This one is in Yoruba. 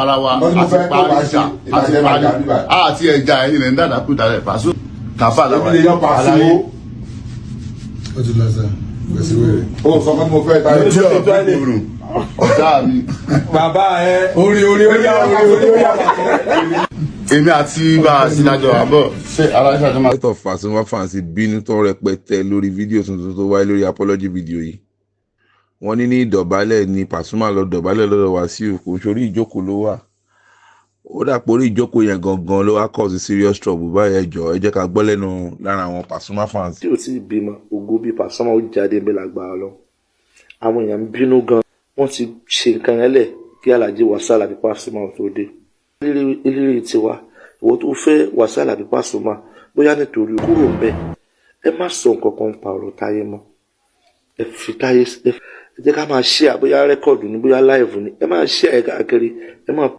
ara wa àti parí ìjà àti parí àti ẹja ẹ̀yìn rẹ̀ ń dàdà kú dalẹ̀ Paso kàfà làwọn àlàyé. ó ti lọ sẹ gbèsè wẹrẹ. ó sọ pé mo fẹ́ ta ojú ọ̀gbìn ọ̀gá mi. bàbá ẹ orí ó yá. èmi àti bá a sí lájọ àbọ̀ ṣé aláṣà tó máa. Lot of Pasuma fans bínú tó rẹpẹtẹ lórí fídíò tuntun tó wáyé lórí apology video yìí. Wọ́n ní ìdọ̀bálẹ̀ ni Pasuma lọ dọ̀bálẹ̀ lọ́dọ̀ Wasiu kò sórí ìjókòó ló wà. Ó dàpọ̀ orí ìjókòó yẹn gangan ló wá cause serious trouble báyẹn jọ ẹ jẹ́ ká gbọ́ lẹ́nu lára àwọn Pasuma fans. Tí o ti bímọ ògo bí Pasuma ó jáde ńbẹ lágbára lọ. Àwọn èèyàn ń bínú gan. Wọ́n ti ṣe nǹkan ẹlẹ̀ kí Alhaji Wasiu Alabi Pasuma tó dé. Eléré tiwa ìwọ tó fẹ́ Wasiu Alabi Pasuma bóyá nítorí kúrò ńbẹ ẹ má sọ nǹkan kan pa ọ̀rọ̀ Táyé mọ́. Ẹ fi Táyé ẹ jẹ́ ká máa share bóyá rẹ́kọ̀dù ni bóyá live ni ẹ máa share ẹ káàkiri ẹ máa